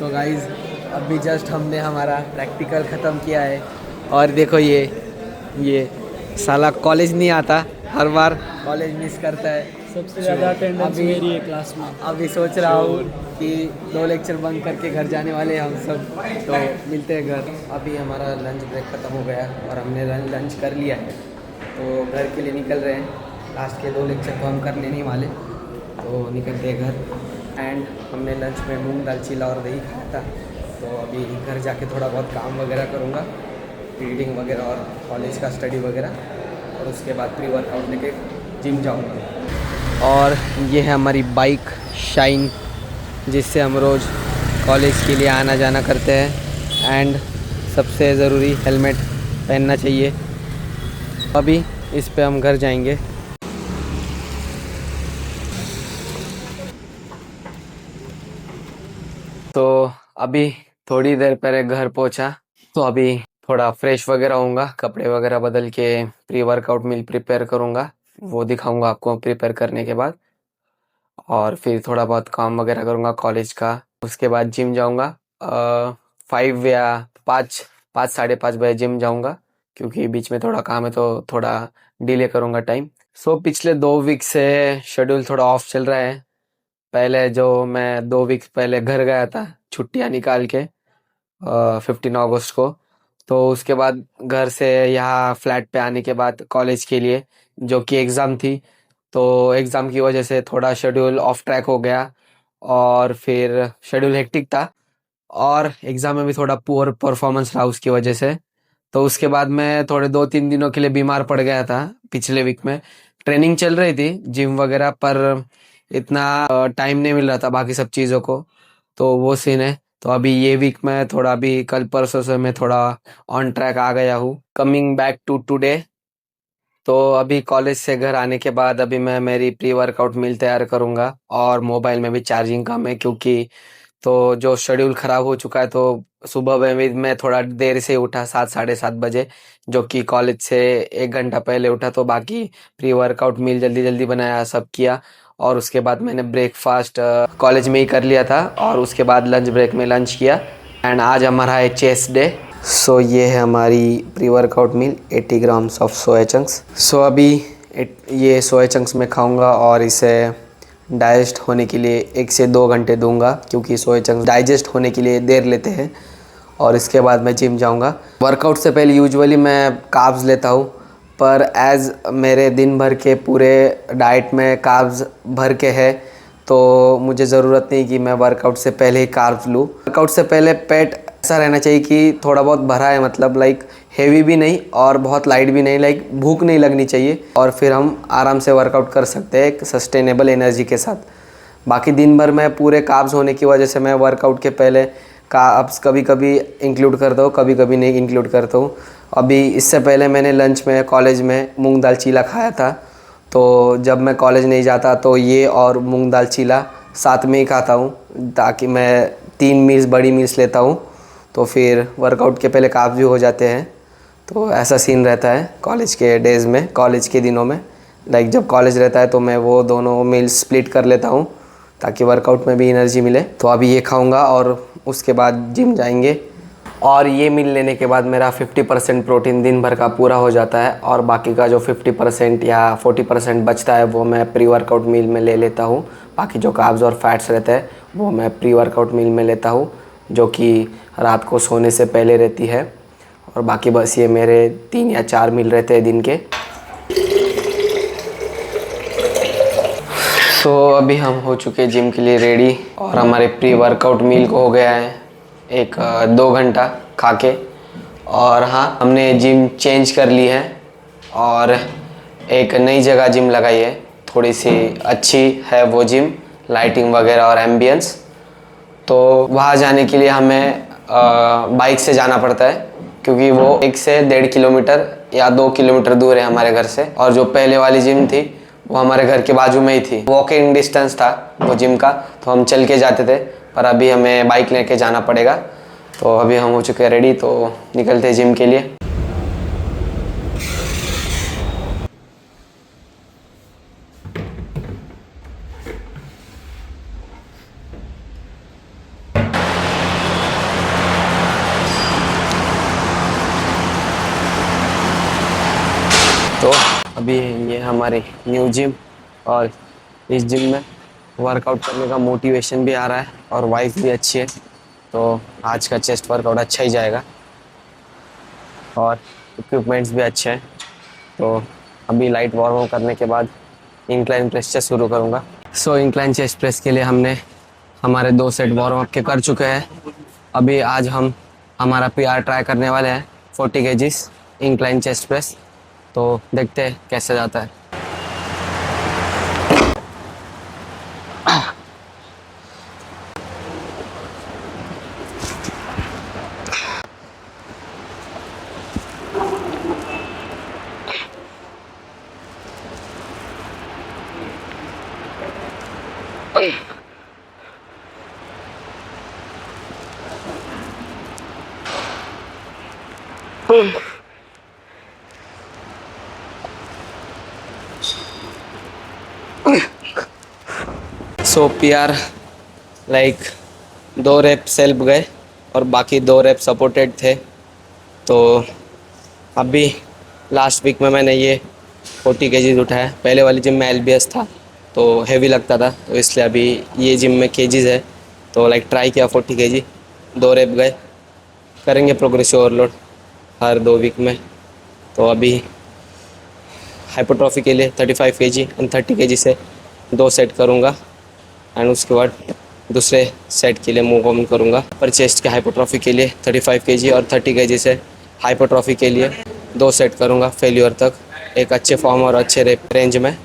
So guys अभी just हमने हमारा प्रैक्टिकल ख़त्म किया है और देखो ये साला कॉलेज नहीं आता, हर बार कॉलेज मिस करता है। सबसे ज़्यादा अटेंडेंस अभी मेरी है क्लास में। अभी सोच रहा हूँ कि 2 लेक्चर बंक करके घर जाने वाले हैं हम सब, तो मिलते हैं घर। अभी हमारा लंच ब्रेक ख़त्म हो गया और हमने लंच कर लिया है, तो घर के लिए निकल रहे हैं। लास्ट के 2 लेक्चर तो हम करने नहीं वाले, तो निकलते हैं घर। एंड हमने लंच में मूंग दाल चीला और दही खाया था, तो अभी घर जाके थोड़ा बहुत काम वगैरह करूँगा, रीडिंग वगैरह और कॉलेज का स्टडी वगैरह, और उसके बाद प्री वर्कआउट लेके जिम जाऊँगा। और ये है हमारी बाइक शाइन, जिससे हम रोज़ कॉलेज के लिए आना जाना करते हैं। एंड सबसे ज़रूरी हेलमेट पहनना चाहिए। अभी इस पे हम घर जाएंगे। तो अभी थोड़ी देर पहले घर पहुंचा, तो अभी थोड़ा फ्रेश वगैरह होऊंगा, कपड़े वगैरह बदल के प्री वर्कआउट मील प्रिपेयर करूंगा, वो दिखाऊंगा आपको प्रिपेयर करने के बाद। और फिर थोड़ा बहुत काम वगैरह करूंगा कॉलेज का। उसके बाद जिम जाऊंगा। 5 या 5, 5:30 बजे जिम जाऊंगा, क्योंकि बीच में थोड़ा काम है तो थोड़ा डिले करूंगा टाइम। सो पिछले 2 वीक से शेड्यूल थोड़ा ऑफ चल रहा है। पहले जो मैं 2 वीक पहले घर गया था छुट्टियां निकाल के, 15 अगस्त को, तो उसके बाद घर से यहाँ फ्लैट पे आने के बाद कॉलेज के लिए जो कि एग्ज़ाम थी, तो एग्ज़ाम की वजह से थोड़ा शेड्यूल ऑफ ट्रैक हो गया और फिर शेड्यूल हेक्टिक था और एग्ज़ाम में भी थोड़ा पुअर परफॉर्मेंस रहा उसकी वजह से। तो उसके बाद मैं थोड़े 2-3 दिनों के लिए बीमार पड़ गया था पिछले वीक में। ट्रेनिंग चल रही थी जिम वगैरह पर, इतना टाइम नहीं मिल रहा था बाकी सब चीज़ों को, तो वो सीन है। तो अभी ये वीक में थोड़ा, अभी कल परसों से मैं थोड़ा ऑन ट्रैक आ गया हूँ, कमिंग बैक टू टुडे। तो अभी कॉलेज से घर आने के बाद अभी मैं मेरी प्री वर्कआउट मील तैयार करूंगा, और मोबाइल में भी चार्जिंग कम है क्योंकि तो जो शेड्यूल खराब हो चुका है, तो सुबह में भी मैं थोड़ा देर से उठा, 7, 7:30 बजे, जो कि कॉलेज से 1 घंटा पहले उठा, तो बाकी प्री वर्कआउट मील जल्दी जल्दी बनाया, सब किया। और उसके बाद मैंने ब्रेकफास्ट कॉलेज में ही कर लिया था, और उसके बाद लंच ब्रेक में लंच किया। एंड आज हमारा है चेस्ट डे। सो ये है हमारी pre workout meal, 80 grams of soya chunks. So अभी ये सोया चंक्स मैं खाऊंगा और इसे डाइजेस्ट होने के लिए 1 से 2 घंटे दूंगा, क्योंकि सोया चंक्स डाइजेस्ट होने के लिए देर लेते हैं। और इसके बाद मैं जिम जाऊंगा। वर्कआउट से पहले यूजुअली मैं कार्ब्स लेता हूँ, पर एज़ मेरे दिन भर के पूरे डाइट में कार्ब्स भर के है, तो मुझे ज़रूरत नहीं कि मैं वर्कआउट से पहले ही कार्ब्स लूँ। वर्कआउट से पहले पेट ऐसा रहना चाहिए कि थोड़ा बहुत भरा है, मतलब लाइक हेवी भी नहीं और बहुत लाइट भी नहीं, लाइक भूख नहीं लगनी चाहिए, और फिर हम आराम से वर्कआउट कर सकते हैं एक सस्टेनेबल एनर्जी के साथ। बाकी दिन भर में पूरे कार्ब्स होने की वजह से मैं वर्कआउट के पहले कार्ब्स कभी कभी इंक्लूड करता हूँ, कभी कभी नहीं इंक्लूड करता हूँ। अभी इससे पहले मैंने लंच में कॉलेज में मूंग दाल चीला खाया था, तो जब मैं कॉलेज नहीं जाता तो ये और मूंग दाल चीला साथ में ही खाता हूँ, ताकि मैं 3 मील्स, बड़ी मील्स लेता हूँ, तो फिर वर्कआउट के पहले कार्ब्स भी हो जाते हैं। तो ऐसा सीन रहता है कॉलेज के डेज़ में, कॉलेज के दिनों में। लाइक जब कॉलेज रहता है तो मैं वो दोनों मील्स स्प्लिट कर लेता हूँ, ताकि वर्कआउट में भी एनर्जी मिले। तो अभी ये खाऊंगा और उसके बाद जिम जाएंगे, और ये मील लेने के बाद मेरा 50% प्रोटीन दिन भर का पूरा हो जाता है, और बाकी का जो 50% या 40% बचता है वो मैं प्री वर्कआउट मील में ले लेता हूँ। बाकी जो कार्ब्स और फैट्स रहते हैं वो मैं प्री वर्कआउट मील में लेता हूँ, जो कि रात को सोने से पहले रहती है। और बाकी बस ये मेरे 3 या 4 मील रहते हैं दिन के। सो अभी हम हो चुके जिम के लिए रेडी, और हमारे प्री वर्कआउट मील को हो गया है 2 घंटा खा के। और हाँ, हमने जिम चेंज कर ली है और एक नई जगह जिम लगाई है, थोड़ी सी अच्छी है वो जिम, लाइटिंग वगैरह और एम्बियंस। तो वहाँ जाने के लिए हमें बाइक से जाना पड़ता है, क्योंकि वो 1 से 1.5 किलोमीटर या 2 किलोमीटर दूर है हमारे घर से। और जो पहले वाली जिम थी वो हमारे घर के बाजू में ही थी, वॉकिंग डिस्टेंस था वो जिम का, तो हम चल के जाते थे। पर अभी हमें बाइक लेके जाना पड़ेगा। तो अभी हम हो चुके हैं रेडी, तो निकलते हैं जिम के लिए। अभी ये हमारे न्यू जिम, और इस जिम में वर्कआउट करने का मोटिवेशन भी आ रहा है और वाइफ भी अच्छी है, तो आज का चेस्ट वर्कआउट अच्छा ही जाएगा और इक्विपमेंट्स भी अच्छे हैं। तो अभी लाइट वार्म अप करने के बाद इंक्लाइन प्रेस चेस्ट शुरू करूँगा। सो इंक्लाइन चेस्ट प्रेस के लिए हमने हमारे 2 सेट वार्म अप के कर चुके हैं। अभी आज हम हमारा पीआर ट्राई करने वाले हैं 40 केजीज इंक्लाइन चेस्ट प्रेस, तो देखते हैं कैसे जाता है। सो पीआर लाइक 2 रेप सेल्फ गए और बाकी 2 रेप सपोर्टेड थे। तो अभी लास्ट वीक में मैंने ये 40 केजीज उठाया। पहले वाली जिम में एलबीएस था तो हैवी लगता था, तो इसलिए अभी ये जिम में केजीज है, तो लाइक ट्राई किया 40 केजी, 2 रेप गए। करेंगे प्रोग्रेसिव ओवरलोड हर 2 वीक में। तो अभी हाइपोट्रॉफी के लिए 35 केजी एंड 30 केजी से 2 सेट करूँगा एंड उसके बाद दूसरे सेट के लिए मूव ऑन करूँगा। पर चेस्ट के हाइपोट्रॉफी के लिए 35 केजी और 30 केजी से हाइपोट्रॉफी के लिए 2 सेट करूँगा फेल्यूर तक, एक अच्छे फॉर्म और अच्छे रेंज में।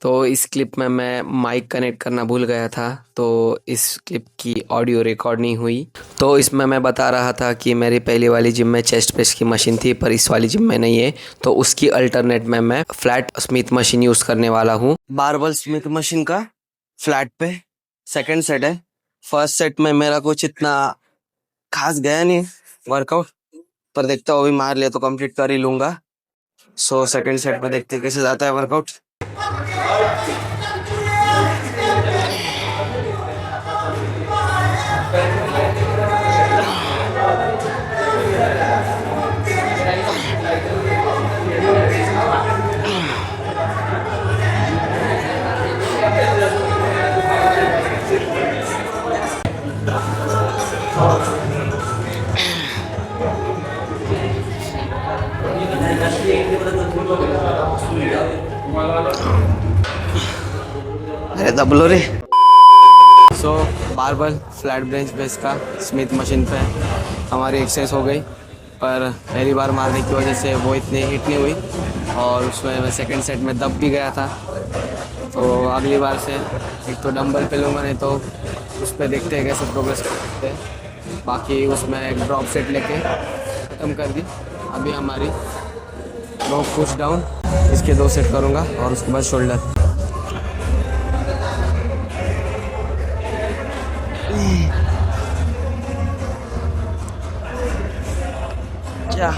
तो इस क्लिप में मैं माइक कनेक्ट करना भूल गया था, तो इस क्लिप की ऑडियो रिकॉर्ड नहीं हुई। तो इसमें मैं बता रहा था कि मेरी पहली वाली जिम में चेस्ट प्रेस की मशीन थी पर इस वाली जिम में नहीं है, तो उसकी अल्टरनेट में मैं फ्लैट स्मिथ मशीन यूज़ करने वाला हूँ। बारबल स्मिथ मशीन का फ्लैट पे सेकेंड सेट है। फर्स्ट सेट में मेरा कुछ इतना खास गया नहीं वर्कआउट, पर देखता हूँ अभी मार लिया तो कंप्लीट कर ही लूँगा। सो सेकेंड सेट में देखते कैसे जाता है वर्कआउट। अरे दबलो रे। सो बारबल फ्लैट बेंच बेस का स्मिथ मशीन पे हमारी एक्सरसाइज हो गई, पर पहली बार मारने की वजह से वो इतनी हिट नहीं हुई और उसमें मैं सेकंड सेट में दब भी गया था। तो अगली बार से एक तो डंबल पे लूँगा, नहीं तो उस पर देखते हैं कैसे प्रोग्रेस कर सकते हैं। बाकी उसमें एक ड्रॉप सेट लेके ख़त्म कर दी। अभी हमारी रो पुश डाउन, इसके 2 सेट करूँगा और उसके बाद शोल्डर। क्या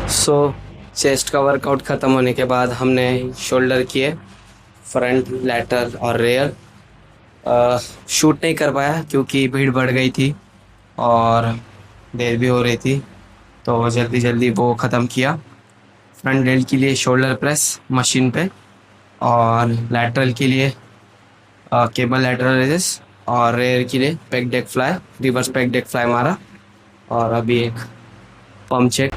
सो चेस्ट का वर्कआउट ख़त्म होने के बाद हमने शोल्डर किए, फ्रंट, लैटरल और रेयर। शूट नहीं कर पाया क्योंकि भीड़ बढ़ गई थी और देर भी हो रही थी, तो जल्दी जल्दी वो ख़त्म किया। फ्रंट डेल्ट के लिए शोल्डर प्रेस मशीन पे और लैटरल के लिए केबल लैटरल रेजेस और रेयर के लिए pack deck fly, reverse pack deck fly मारा। और अभी एक पम्प चेक।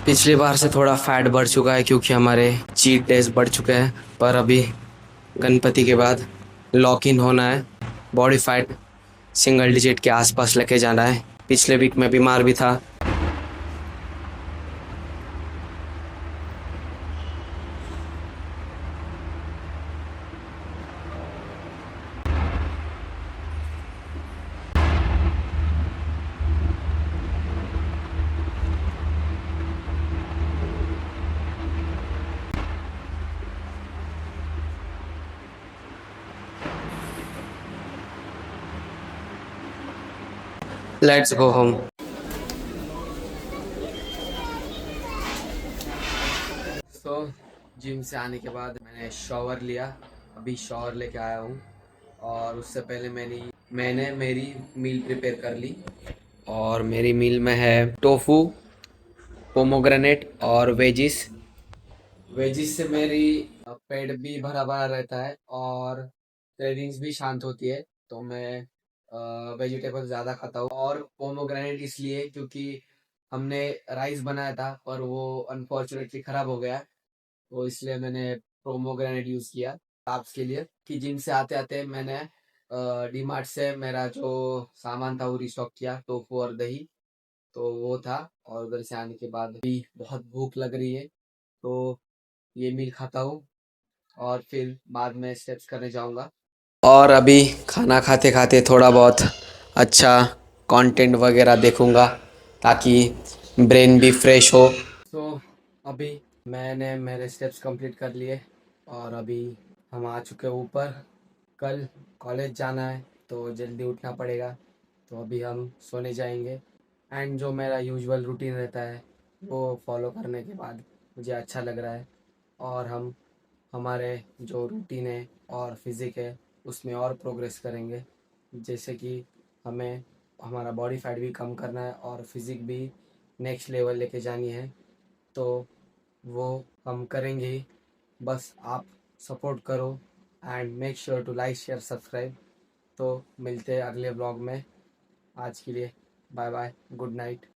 पिछली बार से थोड़ा फैट बढ़ चुका है क्योंकि हमारे चीट डेज बढ़ चुके हैं, पर अभी गणपति के बाद लॉक इन होना है। बॉडी फैट सिंगल डिजिट के आसपास लेके जाना है। पिछले वीक में बीमार भी था। Let's go home. So gym से आने के बाद मैंने शॉवर लिया, अभी शॉवर लेके आया हूँ। और उससे पहले मैंने मेरी मील प्रिपेयर कर ली। और मेरी मील में है टोफू, पोमोग्रेनेट और वेजिस। वेजिस से मेरी पेट भी भरा भरा रहता है और क्रेविंग्स भी शांत होती है। तो मैं वेजिटेबल ज़्यादा खाता हूँ। और पोमोग्रेनेट इसलिए क्योंकि हमने राइस बनाया था पर वो अनफॉर्चुनेटली ख़राब हो गया, तो इसलिए मैंने पोमोग्रेनेट यूज़ किया कार्ब्स के लिए। कि जिम से आते आते मैंने डी मार्ट से मेरा जो सामान था वो रिस्टॉक किया, टोफू और दही, तो वो था। और उधर से आने के बाद भी बहुत भूख लग रही है, तो ये मील खाता हूँ और फिर बाद में स्टेप्स करने जाऊँगा। और अभी खाना खाते खाते थोड़ा बहुत अच्छा कंटेंट वगैरह देखूँगा ताकि ब्रेन भी फ्रेश हो। तो अभी मैंने मेरे स्टेप्स कंप्लीट कर लिए और अभी हम आ चुके हैं ऊपर। कल कॉलेज जाना है तो जल्दी उठना पड़ेगा, तो अभी हम सोने जाएंगे। एंड जो मेरा यूजुअल रूटीन रहता है वो फॉलो करने के बाद मुझे अच्छा लग रहा है। और हम हमारे जो रूटीन है और फिज़िक है उसमें और प्रोग्रेस करेंगे। जैसे कि हमें हमारा बॉडी फैट भी कम करना है और फिज़िक भी नेक्स्ट लेवल लेके जानी है, तो वो हम करेंगे ही। बस आप सपोर्ट करो and make sure to like share subscribe. तो मिलते हैं अगले ब्लॉग में। आज के लिए बाय बाय, गुड नाइट।